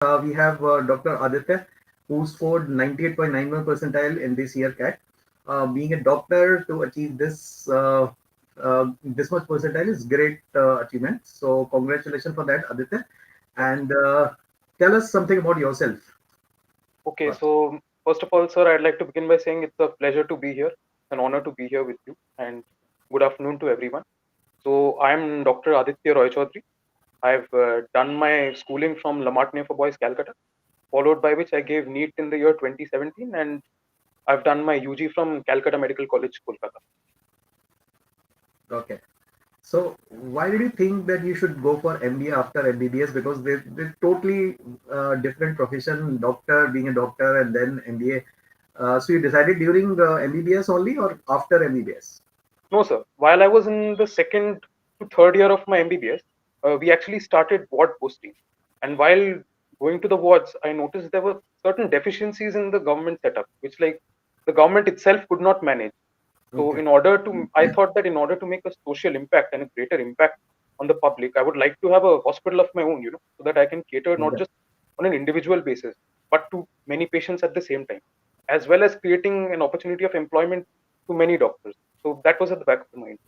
we have Dr. Aditya, who scored 98.91 percentile in this year CAT. Being a doctor to achieve this much percentile is great achievement. So congratulations for that, Aditya. Thank you. And tell us something about yourself Okay, first. so first of all, sir, I'd like to begin by saying it's a pleasure to be here, an honor to be here with you, and good afternoon to everyone. So I'm Dr. Aditya Roy Chaudhary. I've done my schooling from La Martiniere for Boys, Calcutta, followed by which I gave NEET in the year 2017, and I've done my UG from Calcutta Medical College, Kolkata. Okay. So why did you think that you should go for MBA after MBBS? Because they're totally different profession, doctor, being a doctor, and then MBA. So you decided during MBBS only or after MBBS? No, sir. While I was in the second to third year of my MBBS, we actually started ward posting. And while going to the wards, I noticed there were certain deficiencies in the government setup, which like the government itself could not manage. So Okay. I thought that in order to make a social impact and a greater impact on the public, I would like to have a hospital of my own, so that I can cater not Okay. just on an individual basis, but to many patients at the same time, as well as creating an opportunity of employment to many doctors. So that was at the back of the mind.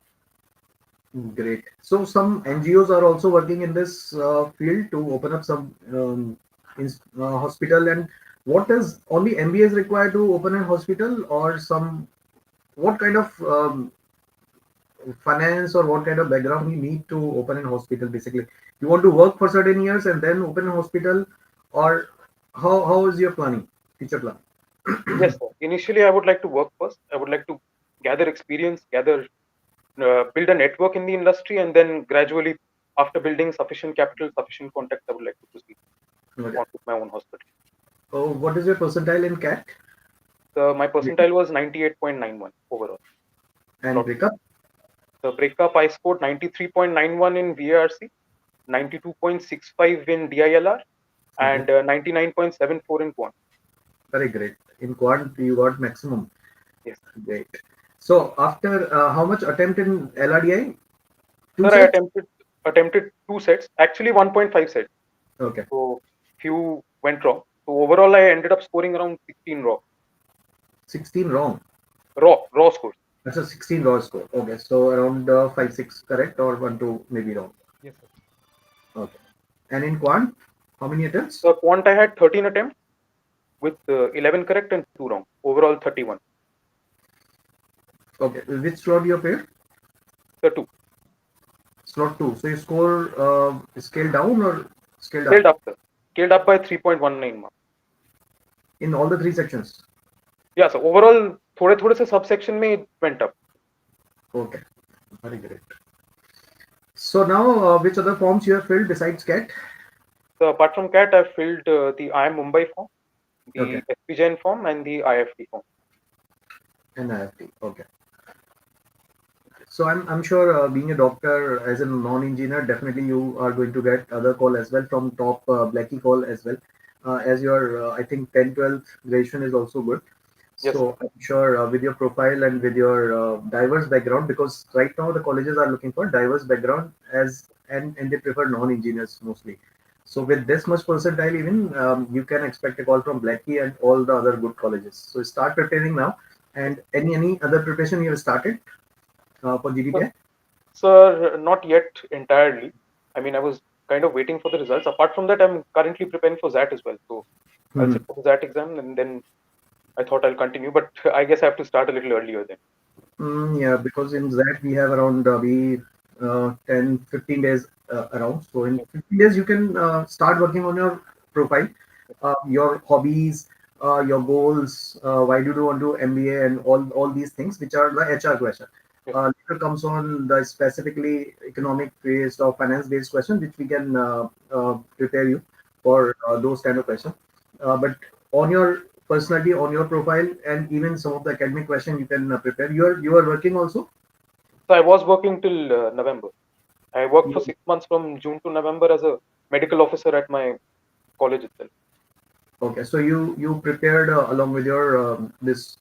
Great. So some NGOs are also working in this field to open up some hospital. And what is only MBA required to open a hospital, or some what kind of finance or what kind of background you need to open a hospital? Basically, you want to work for certain years and then open a hospital, or how is your planning, future plan? Yes, sir. Initially, I would like to work first. I would like to gather experience, build a network in the industry, and then gradually, after building sufficient capital, sufficient contacts, I would like to proceed Okay. on with my own hospital. So what is your percentile in CAT? So my percentile was 98.91 overall. And Not breakup? the breakup, I scored 93.91 in VARC, 92.65 in DILR, Okay. and 99.74 in quant. Very great. In quant, you got maximum. Yes, Great. So after how much attempt in LRDI? Two sir. I sets? attempted two sets, actually 1.5 sets. Okay. So few went wrong. So overall, I ended up scoring around 16 raw, 16 wrong. raw scores. That's a 16 raw score. Okay. So around 5, 6 correct, or 1, 2 maybe wrong. Yes, sir. Okay. And in quant, how many attempts? So quant, I had 13 attempts with 11 correct and 2 wrong. Overall, 31. Okay. Which slot you paid? So 2. Slot 2. So you score scale down or scaled Scaled up up, sir. Scaled up by 3.19 marks. in all the three sections? Yeah, so overall, थोड़े थोड़े से subsection में it went up. Okay. Very great. So now, which other forms you have filled besides CAT? So apart from CAT, I filled the IIM Mumbai form, Okay. the SP Jain form, and the IFT form. And IFT. Okay. So I'm sure being a doctor as a non-engineer, definitely you are going to get other call as well from top Blackie call as well. As your I think 10, 12 graduation is also good. Yes, sir. So I'm sure with your profile and with your diverse background, because right now the colleges are looking for diverse background and they prefer non-engineers mostly. So with this much percentile, even you can expect a call from Blackie and all the other good colleges. So start preparing now. Yes. And any other preparation you have started for So, GDPI? sir, not yet entirely. I mean, I was kind of waiting for the results. Apart from that, I'm currently preparing for ZAT as well. So I'll sit for the ZAT exam, and then I thought I'll continue, but I guess I have to start a little earlier then. Yeah, because in that we have around we 10, 15 days around. So in Yes, 15 days you can start working on your profile, yes, your hobbies, your goals, why do you want to do MBA and all these things which are the HR question. yes. Later comes on the specifically economic based or finance based question which we can prepare you for those kind of questions. But on your personality, on your profile, and even some of the academic question you can prepare. You are working also. So I was working till November. I worked for 6 months from June to November as a medical officer at my college itself. Okay, so you prepared along with your this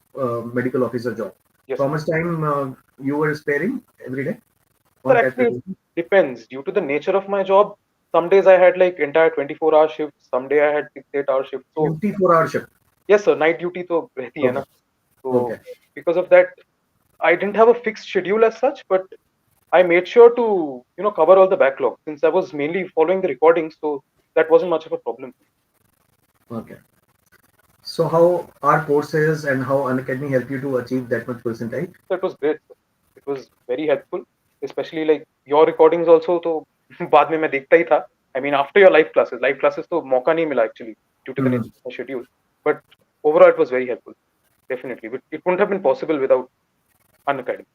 medical officer job. Yes, So sir. how much time you were sparing every day Sir, on CAT actually, it preparation? depends. Due to the nature of my job, some days I had like entire 24-hour shifts. Some day I had 6 8 hour shifts. So 24-hour shift. yes, sir, night duty तो रहती है Okay. ना. So Okay. because of that, I didn't have a fixed schedule as such, but I made sure to cover all the backlog since I was mainly following the recordings, so that wasn't much of a problem. Okay. So how our courses and how Unacademy help you to achieve that much percentile? So it was great, sir. It was very helpful, especially like your recordings also. तो बाद में मैं देखता ही था. I mean, after your live classes तो मौका नहीं मिला actually due to the Mhm. nature of the schedule. But overall, it was very helpful. Definitely, but it wouldn't have been possible without Unacademy.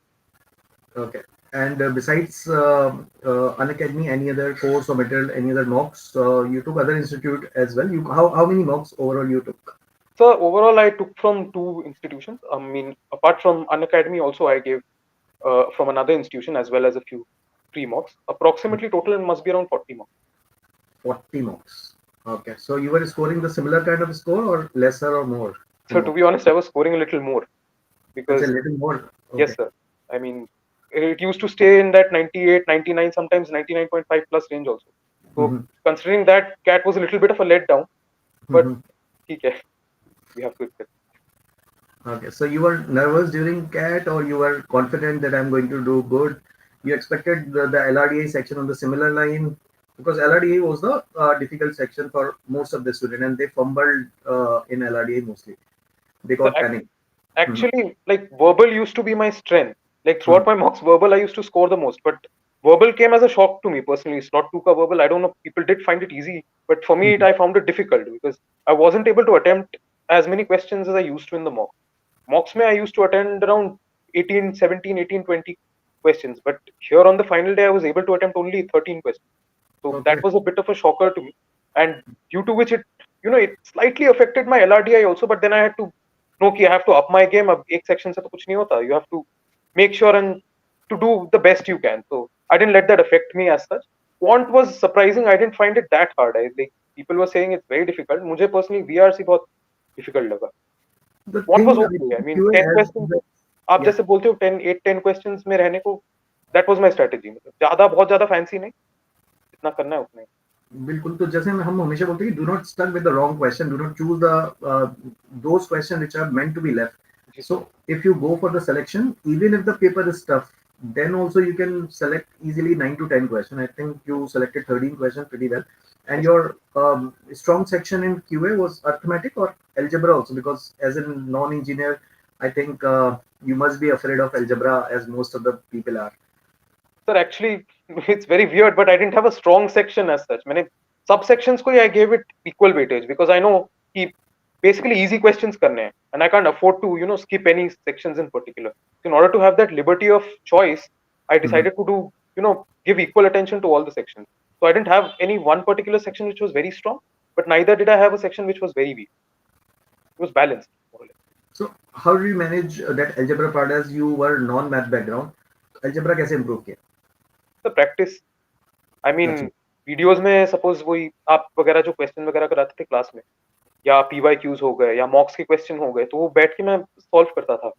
Okay. And besides Unacademy, any other course or material, any other mocks you took other institute as well? You how many mocks overall you took? So overall, I took from two institutions. I mean, apart from Unacademy, also I gave from another institution as well as a few free mocks. Approximately total it must be around 40 mocks. 40 mocks. Okay. So you were scoring the similar kind of score or lesser or more So in to mock? be honest, I was scoring a little more That's a because little more. yes, Okay. sir. I mean, it used to stay in that 98, 99, sometimes 99.5 plus range also. So Mm-hmm. considering that, cat was a little bit of a letdown, but Mm-hmm. okay, we have to accept. Okay. So you were nervous during CAT or you were confident that I'm going to do good? You expected the LRDA section on the similar line because LRDA was the difficult section for most of the students and they fumbled in LRDA mostly. They So got panicked. Mhm. actually, like verbal used to be my strength. Like throughout Mhm. my mocks, verbal I used to score the most. But verbal came as a shock to me personally. Slot 2 ka verbal, I don't know. People did find it easy, but for me, Mhm. I found it difficult because I wasn't able to attempt as many questions as I used to in the mock. Mocks mein I used to attend around 18, 17, 18, 20 questions. But here on the final day, I was able to attempt only 13 questions. So that Okay. was a bit of a shocker to me, and due to which it slightly affected my LRDI also. But then I had to know कि I have to up my game. अब एक section से तो कुछ नहीं होता. You have to make sure and to do the best you can. So I didn't let that affect me as such. Quant was surprising. I didn't find it that hard. I like people were saying it's very difficult. मुझे personally VRC बहुत difficult लगा. The Quant was thing I okay. I think mean QA 10 has questions. the आप yeah. जैसे बोलते हो 10 8 10 questions में रहने को that was my strategy. मतलब ज्यादा बहुत ज्यादा fancy नहीं. जितना करना है उतना ही. बिल्कुल तो जैसे हम हमेशा बोलते हैं कि do not stuck with the wrong question do not choose the those question which are meant to be left जी so sir. if you go for the selection even if the paper is tough then also you can select easily 9 to 10 question. I think you selected 13 questions pretty well and Yes. your strong section in QA was arithmetic or algebra also because as a non-engineer I think you must be afraid of algebra as most of the people are. Sir, actually, it's very weird, but I didn't have a strong section as such. मैंने subsections को ही I gave it equal weightage because I know कि basically easy questions करने हैं and I can't afford to skip any sections in particular. So in order to have that liberty of choice, I Mhm. decided to do give equal attention to all the sections. So I didn't have any one particular section which was very strong, but neither did I have a section which was very weak. It was balanced more or less. So how do you manage that algebra part as you were non-math background? Algebra कैसे improve किया? The practice. I mean, अच्छा. Videos में suppose वही आप वगैरह जो question वगैरह कराते थे क्लास में या पीवाईक्यूज हो गए या मॉक्स के क्वेश्चन हो गए तो वो बैठ के मैं सॉल्व करता था.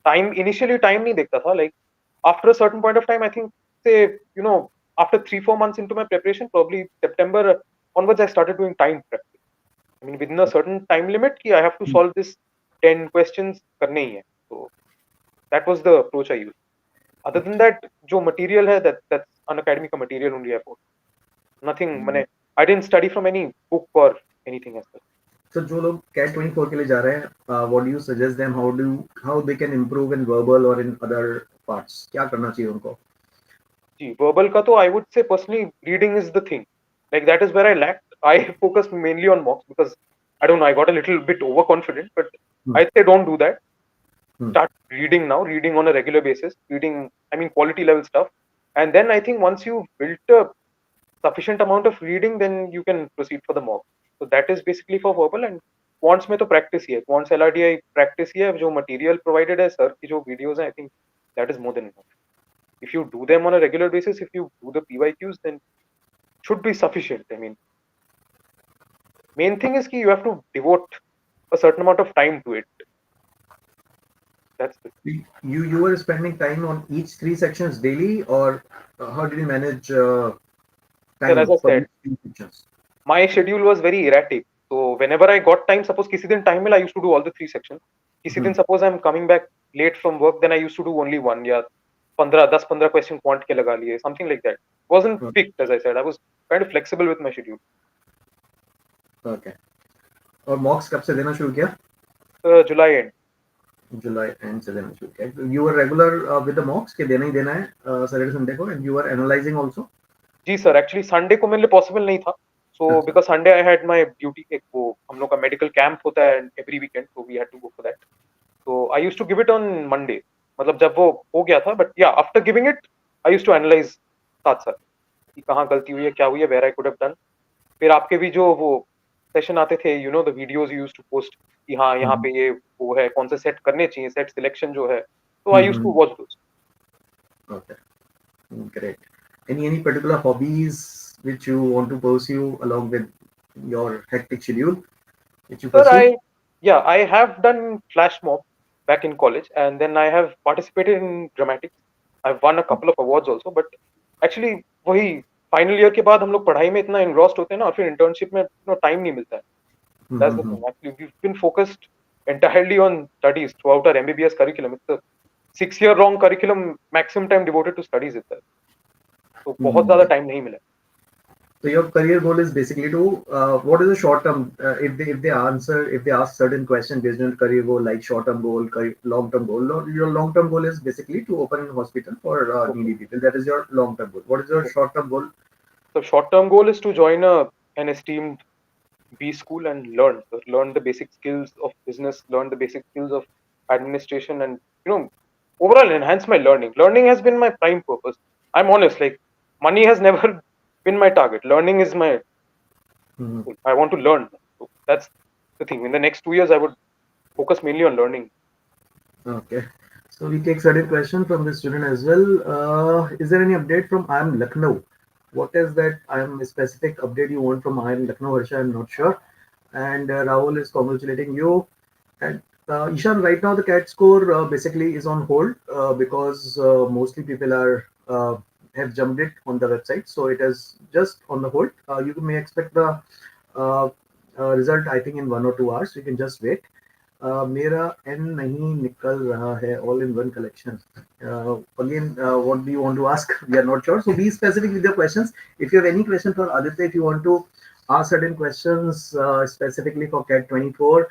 टाइम इनिशियली टाइम नहीं देखता था. Like after a certain point of time I think से after 3 4 months into my preparation, probably September onwards, I started doing time practice. I mean, within a certain time limit कि I have to solve this 10 questions करने ही है. So that was the approach I used. Other than that, जो material है that's Unacademy का material only I follow. Nothing मैंने I didn't study from any book or anything as such. So जो लोग cat 24 के लिए जा रहे हैं, what do you suggest them? How they can improve in verbal or in other parts? क्या करना चाहिए उनको? जी verbal का तो I would say personally reading is the thing. Like that is where I lacked. I focused mainly on mocks because I don't know, I got a little bit overconfident, but Hmm. I'd say don't do that. Hmm. Start reading now, reading on a regular basis, reading, I mean, quality level stuff. And then I think once you built a sufficient amount of reading, then you can proceed for the mock. So that is basically for verbal. And quants में तो practice ही है. Quants LRDI practice ही है. जो material provided है sir की जो videos हैं, I think that is more than enough. If you do them on a regular basis, if you do the PYQs, then should be sufficient. I mean, main thing is कि you have to devote a certain amount of time to it. That's the You were spending time on each three sections daily, or how did you manage? Sir, as time I for said, these three sections? my schedule was very erratic. So whenever I got time, suppose किसी दिन time मिला, I used to do all the three sections. किसी दिन Hmm. suppose I'm coming back late from work, then I used to do only one या 10 question quant के लगा लिए, something like that. Wasn't fixed, as I said. I was kind of flexible with my schedule. Okay, और मॉक्स कब से देना शुरू किया? July end. जुलाई एंड से देना शुरू किया. You are regular with the mocks के देना ही देना है सैटरडे संडे को, and you are analysing also? जी सर, एक्चुअली संडे को मेरे लिए पॉसिबल नहीं था. सो अच्छा. Because Sunday I had my duty, एक वो हम लोग का मेडिकल कैंप होता है every weekend, so we had to go for that. So I used to give it on Monday. मतलब जब वो हो गया था, but yeah, after giving it, I used to analyze साथ साथ कि कहाँ गलती हुई है, क्या हुई है, where I could have done. फिर आपके भी जो वो सेशन आते थे, you know, the videos you used to post कि हाँ यहाँ पे ये वो है, कौन से सेट करने चाहिए, सेट सिलेक्शन जो है, तो I used to watch those. Okay, great. Any particular hobbies which you want to pursue along with your hectic schedule which you Sir, pursue? I have done flash mob back in college, and then I have participated in dramatics. I've won a couple of awards also, but actually वही final year के बाद हम लोग पढ़ाई में इतना engrossed होते हैं ना, और फिर इंटर्नशिप में टाइम नहीं मिलता है. That's the thing. Actually, we've been focused entirely on studies throughout our MBBS curriculum. It's a 6-year long curriculum, maximum time devoted to studies itself. तो बहुत ज्यादा टाइम नहीं मिला. So your career goal is basically to what is the short term if they ask certain question based on career goal, like short term goal, long term goal. Your long term goal is basically to open a hospital for Okay. needy people. That is your long term goal. What is your Okay. short term goal? So short term goal is to join an esteemed B school and learn the basic skills of business, learn the basic skills of administration, and overall enhance my learning. Learning has been my prime purpose. I'm honest, like money has never been my target. Learning is my Mhm. I want to learn. So that's the thing. In the next 2 years, I would focus mainly on learning. Okay. So we take certain question from the student as well. Is there any update from I am Lucknow? What is that I am specific update you want from I am Lucknow, Harsha? I'm not sure. And Rahul is congratulating you. And Ishan, right now the CAT score basically is on hold because mostly people are have jumped it on the website, so it is just on the hold. You may expect the uh, result, I think, in 1 or 2 hours. You can just wait. मेरा N नहीं निकल रहा है all in one collection. Again, what do you want to ask? We are not sure, so be specific with your questions. If you have any question for Aditya, if you want to ask certain questions specifically for CAT 24,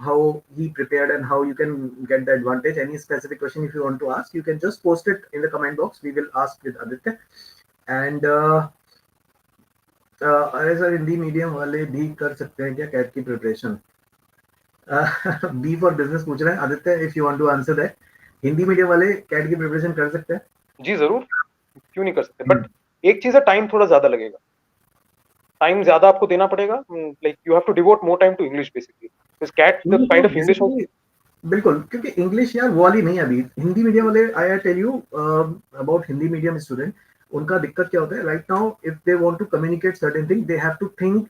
how he prepared and how you can get the advantage, any specific question if you want to ask, you can just post it in the comment box. We will ask with Aditya. And अरे sir, Hindi medium वाले भी कर सकते हैं क्या cat की preparation? B for business पूछ रहे हैं Aditya, if you want to answer that. Hindi medium वाले कैट की प्रिपरेशन कर सकते हैं? जी जरूर, क्यों नहीं कर सकते, बट एक चीज है, टाइम थोड़ा ज्यादा लगेगा. टाइम ज्यादा आपको देना पड़ेगा. Like you have to devote more time to English basically, because CAT the kind of English. बिल्कुल, क्योंकि इंग्लिश यार वो वाली नहीं है अभी. हिंदी मीडियम वाले, I tell you about Hindi medium student, उनका दिक्कत क्या होता है right now. If they want to communicate certain thing, they have to think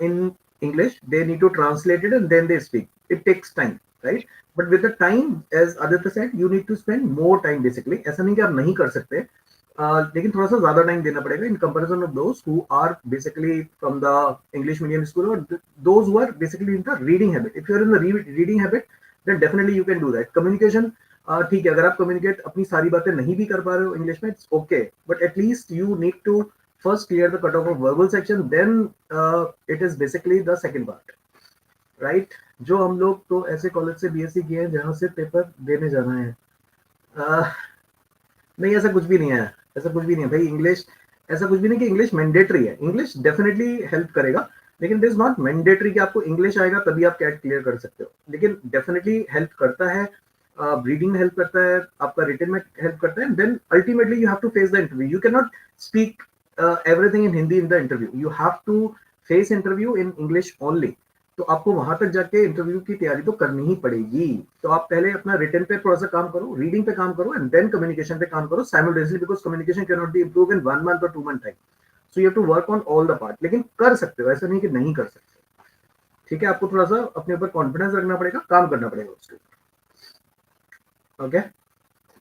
in English, they need to translate it and then they speak. It takes time, right? But with the time, as Aditya said, you need to spend more time basically. ऐसा नहीं कि आप नहीं कर सकते, लेकिन थोड़ा सा ज्यादा टाइम देना पड़ेगा in comparison of those who are basically from the English medium school, or those who are basically in the reading habit. If you are in the reading habit, then definitely you can do that. Communication, ठीक है, अगर आप communicate अपनी सारी बातें नहीं भी कर पा रहे हो इंग्लिश में, it's okay, but at least you need to first clear the cutoff of verbal section, then it is basically the second part, right? जो हम लोग तो ऐसे कॉलेज से बीएससी किए हैं जहां से पेपर देने जाना है. नहीं, ऐसा कुछ भी नहीं है, ऐसा कुछ भी नहीं है भाई. इंग्लिश ऐसा कुछ भी नहीं कि इंग्लिश मैंडेटरी है. इंग्लिश डेफिनेटली हेल्प करेगा, लेकिन दिस नॉट मैंडेटरी कि आपको इंग्लिश आएगा तभी आप कैट क्लियर कर सकते हो. लेकिन डेफिनेटली हेल्प करता है, रीडिंग में हेल्प करता है, आपका रिटन में हेल्प करता है. Then ultimately you have to face the interview. You can not speak everything in Hindi in the interview. You have to face interview in English only. तो आपको वहां तक जाके इंटरव्यू की तैयारी तो करनी ही पड़ेगी. तो आप पहले अपना रिटन पे थोड़ा सा काम करो, रीडिंग पे काम करो, एंड देन कम्युनिकेशन पे काम करो simultaneously, because communication can not be improve in 1 month or 2 month time. So you have to work on all the part. लेकिन कर सकते हो, ऐसा नहीं कि नहीं कर सकते. ठीक है, आपको थोड़ा सा अपने ऊपर कॉन्फिडेंस रखना पड़ेगा, काम करना पड़ेगा उसके ऊपर. ओके,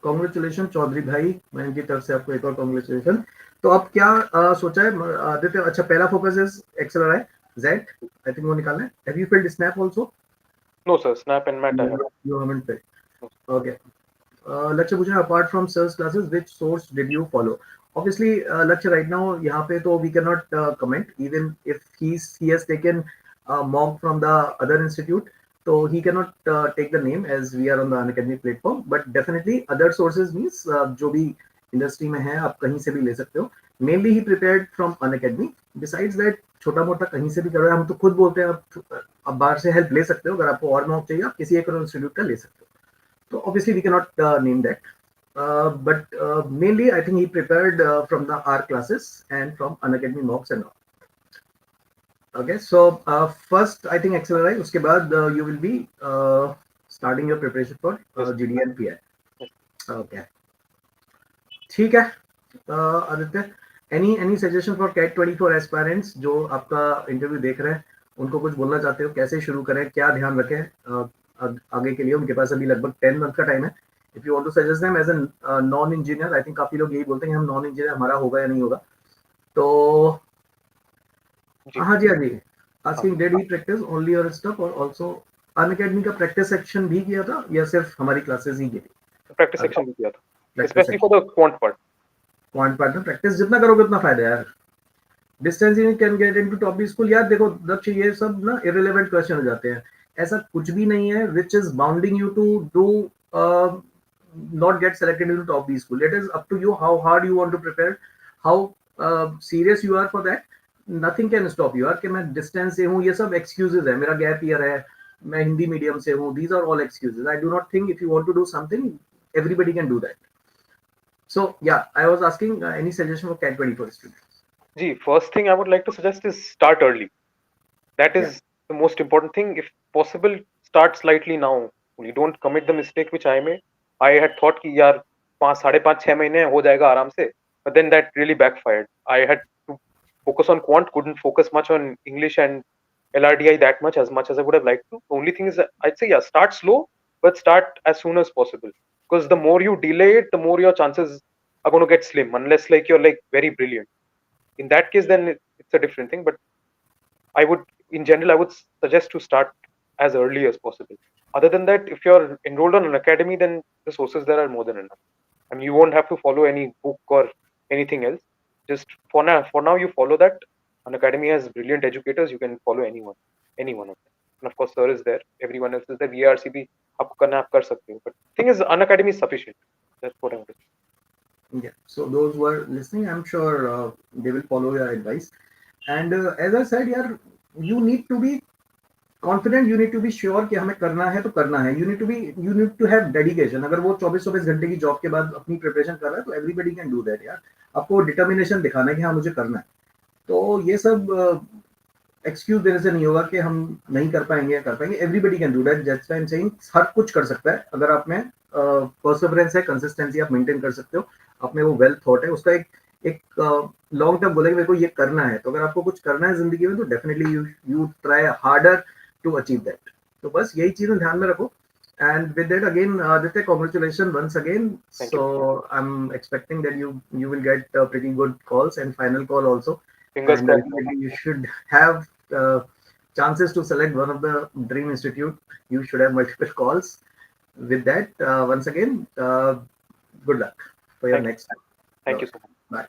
कॉन्ग्रेचुलेशन चौधरी भाई, मैं इनकी तरफ से आपको एक और कॉन्ग्रेचुलेशन। तो अब क्या सोचा है आदित्य? अच्छा, पहला फोकस इज एक्सेल है, जेड आई थिंक वो निकालना है। Have you filled SNAP also? No, sir. Snap and Mat I have. You haven't filled, No. Okay. Lakshya पूछ रहे हैं apart from search classes which source did you follow? Obviously Lakshya right now यहाँ पे तो we can not comment even if he has taken mock from the other institute, so he cannot take the name as we are on the Unacademy platform, but definitely other sources means जो भी industry में है आप कहीं से भी ले सकते हो। Mainly he prepared from Unacademy, besides that छोटा मोटा कहीं से भी कर रहे हैं। हम तो खुद बोलते हैं आप बाहर से हेल्प ले सकते हो, अगर आपको और मॉक चाहिए आप किसी एक और इंस्टीट्यूट का ले सकते हो। So obviously we cannot name that, but mainly I think he prepared from the R classes and from Unacademy mocks and all. Okay, so first I think accelerate. उसके बाद you will be starting your preparation for Yes. GD and PI. Yes. Okay, ठीक है। Aditya, any suggestion for CAT 24 aspirants जो आपका interview देख रहे हैं, उनको कुछ बोलना चाहते हो? कैसे शुरू करें, क्या ध्यान रखें आगे के लिए? उनके पास अभी लगभग 10 मंथ का टाइम है। If you want to suggest them as a non engineer, I think काफी लोग यही बोलते हैं हम नॉन इंजीनियर, हमारा होगा या नहीं होगा। तो जी. हाँ जी, हाँ जी, हाँ. Asking did he practice only your stuff और आल्सो अनअकैडमी का प्रैक्टिस सेक्शन भी किया था या सिर्फ हमारी क्लासेस ही की थी? Practice section भी किया था. Practice Especially for section, the quant part. Quant part में प्रैक्टिस जितना करोगे उतना फायदा है यार। Distance can get into top B school. यार देखो लक्ष्य, ये सब ना इररिलेवेंट क्वेश्चन हो जाते हैं। ऐसा कुछ भी नहीं है which is bounding you to do not get selected into top B school. It is up to you how hard you want to prepare, how serious you are for that. Nothing can stop you यार कि मैं distance से हूँ, ये सब excuses है। मेरा gap year है, मैं हिंदी मीडियम से हूँ, these are all excuses. I do not think if you want to do something everybody can do that. So yeah, I was asking any suggestion for CAT 24 students? Gee, first thing I would like to suggest is start early. That Yeah. is the most important thing. If possible, start slightly now. You don't commit the mistake which I made. I had thought कि यार 5 5.5 6 महीने हो जाएगा आराम से, but then that really backfired. I had to focus on quant, couldn't focus much on English and LRDI that much as I would have liked to. The only thing is that I'd say, yeah, start slow, but start as soon as possible. Because the more you delay it, the more your chances are going to get slim, unless like you're like very brilliant. In that case, then it's a different thing. But I would, in general, I would suggest to start as early as possible. Other than that, if you're enrolled on an academy, then the sources there are more than enough. I mean, you won't have to follow any book or anything else. Just for now, you follow that. An academy has brilliant educators. You can follow any one of them. And of course, sir is there. Everyone else is there. VRCB, आपको करना है, आप कर सकते हो. But thing is, an academy is sufficient. That's what I want to say. Yeah, so those who are listening, I'm sure they will follow your advice. And as I said, यार, you need to be confident, you need to be sure कि हमें करना है तो करना है। You need to have dedication. अगर वो 24-24 घंटे की जॉब के बाद अपनी प्रिपरेशन कर रहा है तो everybody can do that यार। आपको डिटर्मिनेशन दिखाना है कि हाँ मुझे करना है। तो ये सब एक्सक्यूज देने से नहीं होगा कि हम नहीं कर पाएंगे या कर पाएंगे। Everybody can do that, that's why I am saying हर कुछ कर सकता है अगर आप में परसिवरेंस है, कंसिस्टेंसी आप मेंटेन कर सकते हो, आप में वो वेल थॉट है, उसका एक लॉन्ग टर्म बोलेंगे मेरे को ये करना है। तो अगर आपको कुछ करना है जिंदगी में तो definitely you try harder to achieve that. तो बस यही चीजें ध्यान में रखो। And with that again, Aditya, congratulations once again. Thank So you. I'm expecting that you will get pretty good calls and final call also. Fingers And crossed. ultimately you should have uh, chances to select one of the dream institute. You should have multiple calls. With that, once again, good luck for your Thank you. next. Thank you so much. Bye.